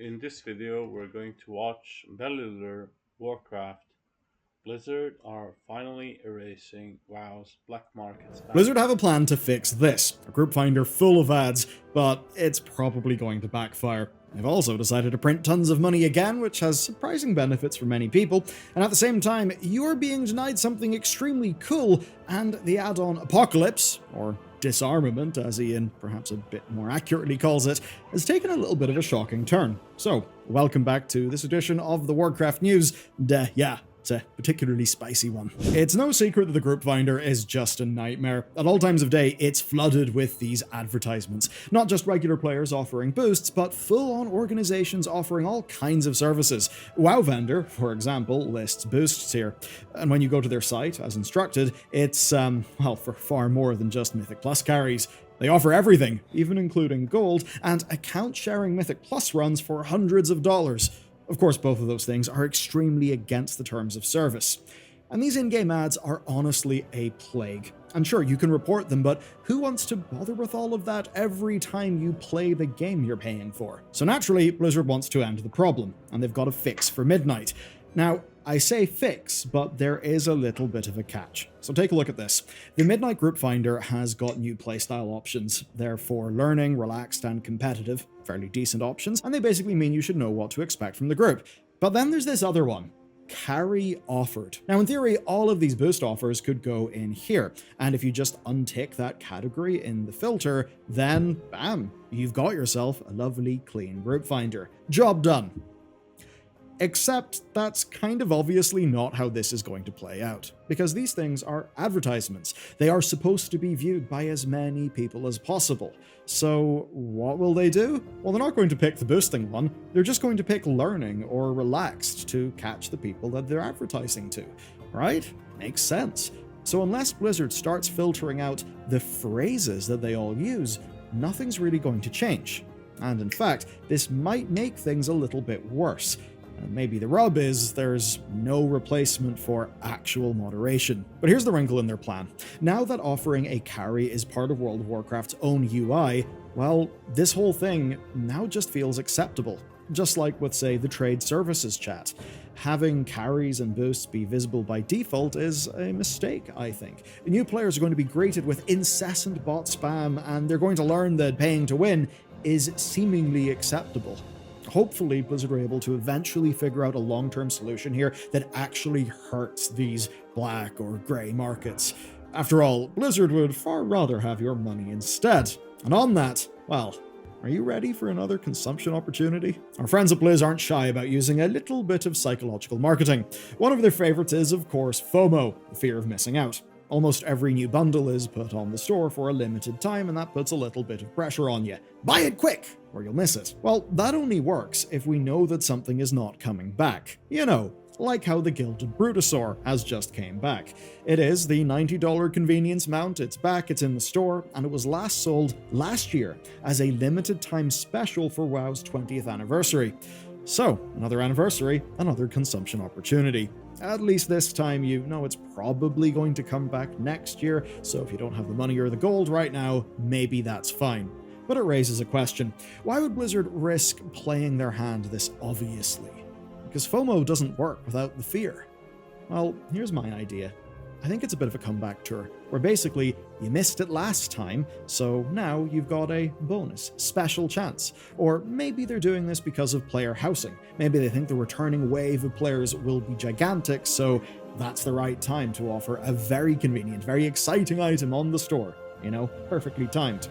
In this video, we're going to watch Bellular Warcraft. Blizzard are finally erasing WoW's black market spam. Blizzard have a plan to fix this, a group finder full of ads, but it's probably going to backfire. They've also decided to print tons of money again, which has surprising benefits for many people, and at the same time, you're being denied something extremely cool, and the add-on Apocalypse, or Disarmament, as Ian perhaps a bit more accurately calls it, has taken a little bit of a shocking turn. So, welcome back to this edition of the Warcraft News. It's a particularly spicy one. It's no secret that the group finder is just a nightmare. At all times of day, it's flooded with these advertisements. Not just regular players offering boosts, but full-on organizations offering all kinds of services. WoW Vendor, for example, lists boosts here. And when you go to their site, as instructed, it's, for far more than just Mythic Plus carries. They offer everything, even including gold, and account-sharing Mythic Plus runs for hundreds of dollars. Of course, both of those things are extremely against the terms of service. And these in-game ads are honestly a plague. And sure, you can report them, but who wants to bother with all of that every time you play the game you're paying for? So naturally, Blizzard wants to end the problem, and they've got a fix for Midnight. Now, I say fix, but there is a little bit of a catch. So take a look at this. The Midnight Group Finder has got new playstyle options. They're for learning, relaxed, and competitive. Fairly decent options, and they basically mean you should know what to expect from the group. But then there's this other one. Carry offered. Now, in theory, all of these boost offers could go in here, and if you just untick that category in the filter, then bam, you've got yourself a lovely, clean group finder. Job done. Except that's kind of obviously not how this is going to play out, because these things are advertisements. They are supposed to be viewed by as many people as possible. So what will they do? Well, they're not going to pick the boosting one, they're just going to pick learning or relaxed to catch the people that they're advertising to, right? Makes sense. So unless Blizzard starts filtering out the phrases that they all use, nothing's really going to change. And in fact, this might make things a little bit worse. And maybe the rub is there's no replacement for actual moderation. But here's the wrinkle in their plan. Now that offering a carry is part of World of Warcraft's own UI, well, this whole thing now just feels acceptable. Just like with, say, the trade services chat. Having carries and boosts be visible by default is a mistake, I think. New players are going to be greeted with incessant bot spam, and they're going to learn that paying to win is seemingly acceptable. Hopefully, Blizzard are able to eventually figure out a long-term solution here that actually hurts these black or grey markets. After all, Blizzard would far rather have your money instead. And on that, well, are you ready for another consumption opportunity? Our friends at Blizz aren't shy about using a little bit of psychological marketing. One of their favorites is, of course, FOMO, the fear of missing out. Almost every new bundle is put on the store for a limited time, and that puts a little bit of pressure on you. Buy it quick, or you'll miss it. Well, that only works if we know that something is not coming back. You know, like how the Gilded Brutosaur has just came back. It is the $90 convenience mount, it's back, it's in the store, and it was last sold last year as a limited time special for WoW's 20th anniversary. So, another anniversary, another consumption opportunity. At least this time you know it's probably going to come back next year, so if you don't have the money or the gold right now, maybe that's fine. But it raises a question. Why would Blizzard risk playing their hand this obviously? Because FOMO doesn't work without the fear. Well, here's my idea. I think it's a bit of a comeback tour, where basically you missed it last time, so now you've got a bonus, special chance. Or maybe they're doing this because of player housing. Maybe they think the returning wave of players will be gigantic, so that's the right time to offer a very convenient, very exciting item on the store. You know, perfectly timed.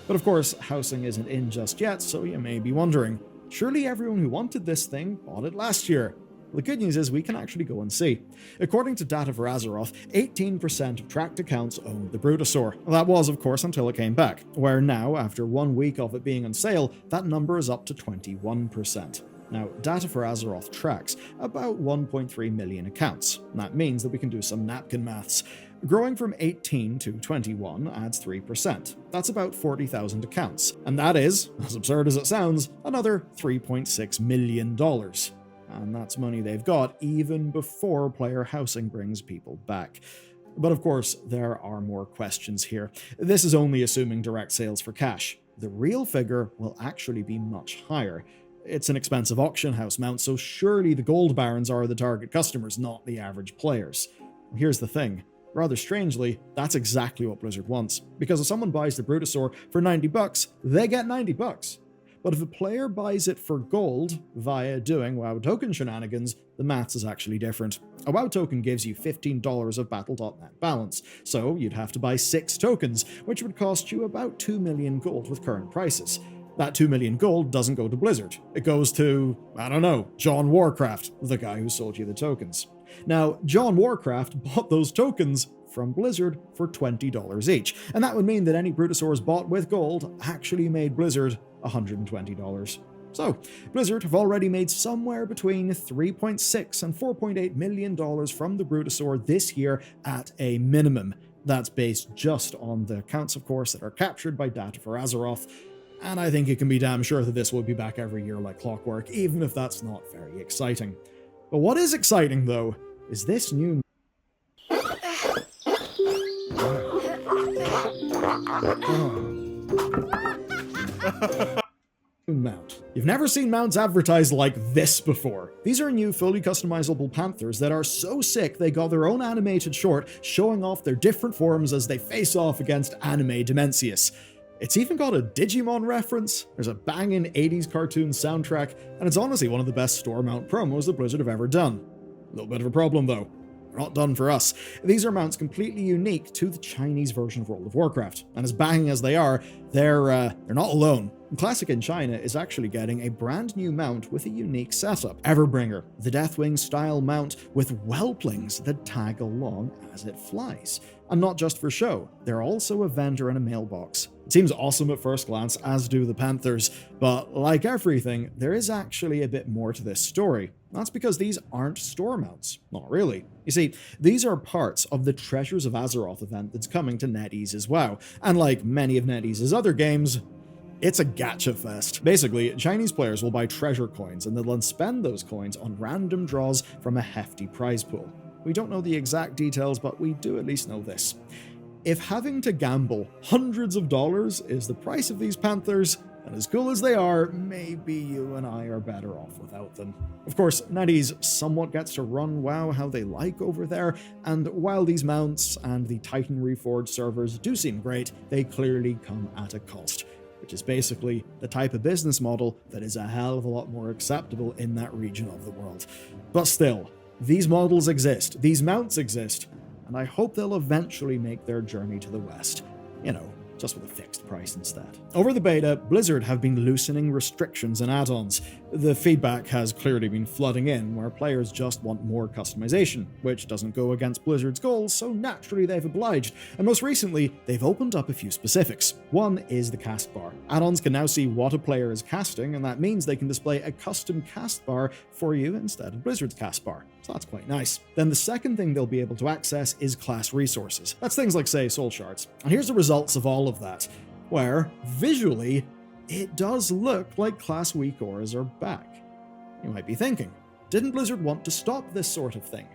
But of course, housing isn't in just yet, so you may be wondering, surely everyone who wanted this thing bought it last year? The good news is we can actually go and see. According to data for Azeroth, 18% of tracked accounts owned the Brutosaur. That was, of course, until it came back, where now, after 1 week of it being on sale, that number is up to 21%. Now, data for Azeroth tracks about 1.3 million accounts. That means that we can do some napkin maths. Growing from 18 to 21 adds 3%. That's about 40,000 accounts. And that is, as absurd as it sounds, another $3.6 million. And that's money they've got even before player housing brings people back. But of course, there are more questions here. This is only assuming direct sales for cash. The real figure will actually be much higher. it's an expensive auction house mount, so surely the gold barons are the target customers, not the average players. And here's the thing. Rather strangely, that's exactly what Blizzard wants. Because if someone buys the Brutosaur for $90, they get $90. But if a player buys it for gold via doing WoW token shenanigans, the maths is actually different. A WoW token gives you $15 of Battle.net balance, so you'd have to buy 6 tokens, which would cost you about 2 million gold with current prices. That 2 million gold doesn't go to Blizzard. It goes to, I don't know, John Warcraft, the guy who sold you the tokens. Now, John Warcraft bought those tokens from Blizzard for $20 each, and that would mean that any Brutosaurs bought with gold actually made Blizzard $120. So, Blizzard have already made somewhere between $3.6 and $4.8 million from the Brutosaur this year at a minimum. That's based just on the accounts, of course, that are captured by data for Azeroth, and I think you can be damn sure that this will be back every year like clockwork, even if that's not very exciting. But what is exciting, though, is this new mount. You've never seen mounts advertised like this before. These are new fully customizable panthers that are so sick they got their own animated short showing off their different forms as they face off against anime Dimensius. It's even got a Digimon reference, there's a banging 80s cartoon soundtrack, and it's honestly one of the best store mount promos that Blizzard have ever done. A little bit of a problem though. They're not done for us. These are mounts completely unique to the Chinese version of World of Warcraft, and as banging as they are, they're not alone. Classic in China is actually getting a brand new mount with a unique setup. Everbringer, the Deathwing style mount with whelplings that tag along as it flies. And not just for show, they're also a vendor and a mailbox. It seems awesome at first glance, as do the Panthers, but like everything, there is actually a bit more to this story. That's because these aren't store mounts. Not really. You see, these are parts of the Treasures of Azeroth event that's coming to NetEase as well, and like many of NetEase's other games, it's a gacha fest. Basically, Chinese players will buy treasure coins and they'll then spend those coins on random draws from a hefty prize pool. We don't know the exact details, but we do at least know this. If having to gamble hundreds of dollars is the price of these panthers, and as cool as they are, maybe you and I are better off without them. Of course, NetEase somewhat gets to run WoW how they like over there, and while these mounts and the Titan Reforged servers do seem great, they clearly come at a cost, which is basically the type of business model that is a hell of a lot more acceptable in that region of the world. But still, these models exist, these mounts exist, and I hope they'll eventually make their journey to the West. You know, just with a fixed price instead. Over the beta, Blizzard have been loosening restrictions and add-ons. The feedback has clearly been flooding in, where players just want more customization, which doesn't go against Blizzard's goals, so naturally they've obliged. And most recently, they've opened up a few specifics. One is the cast bar. Add-ons can now see what a player is casting, and that means they can display a custom cast bar for you instead of Blizzard's cast bar. So that's quite nice. Then the second thing they'll be able to access is class resources. That's things like, say, soul shards. And here's the results of all of that, where, visually, it does look like class weak auras are back. You might be thinking, didn't Blizzard want to stop this sort of thing?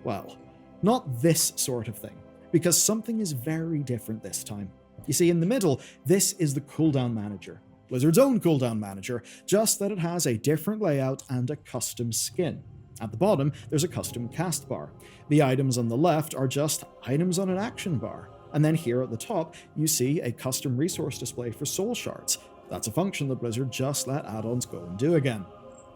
Well, not this sort of thing, because something is very different this time. You see, in the middle, this is the cooldown manager. Blizzard's own cooldown manager, just that it has a different layout and a custom skin. At the bottom, there's a custom cast bar. The items on the left are just items on an action bar. And then here at the top, you see a custom resource display for soul shards. That's a function that Blizzard just let add-ons go and do again.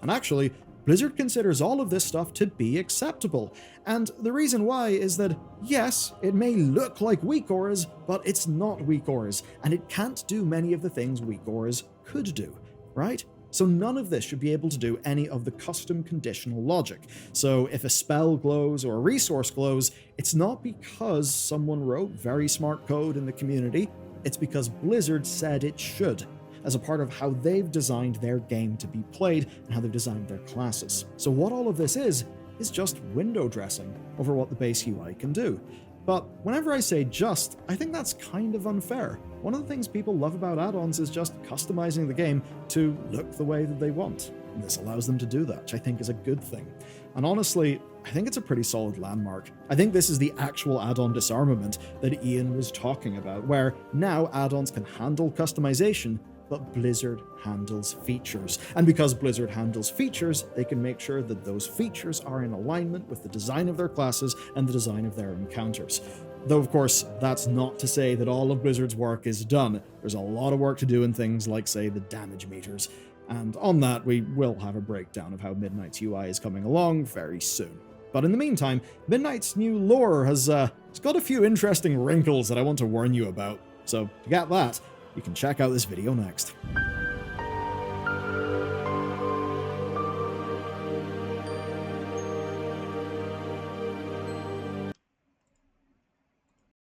And actually, Blizzard considers all of this stuff to be acceptable. And the reason why is that, yes, it may look like weak auras, but it's not weak auras, and it can't do many of the things weak auras could do, right? So none of this should be able to do any of the custom conditional logic. So if a spell glows or a resource glows, it's not because someone wrote very smart code in the community, it's because Blizzard said it should, as a part of how they've designed their game to be played and how they've designed their classes. So what all of this is just window dressing over what the base UI can do. But whenever I say just, I think that's kind of unfair. One of the things people love about add-ons is just customizing the game to look the way that they want. And this allows them to do that, which I think is a good thing. And honestly, I think it's a pretty solid landmark. I think this is the actual add-on disarmament that Ian was talking about, where now add-ons can handle customization but Blizzard handles features. And because Blizzard handles features, they can make sure that those features are in alignment with the design of their classes and the design of their encounters. Though, of course, that's not to say that all of Blizzard's work is done. There's a lot of work to do in things like, say, the damage meters. And on that, we will have a breakdown of how Midnight's UI is coming along very soon. But in the meantime, Midnight's new lore has got a few interesting wrinkles that I want to warn you about. So to get that, you can check out this video next.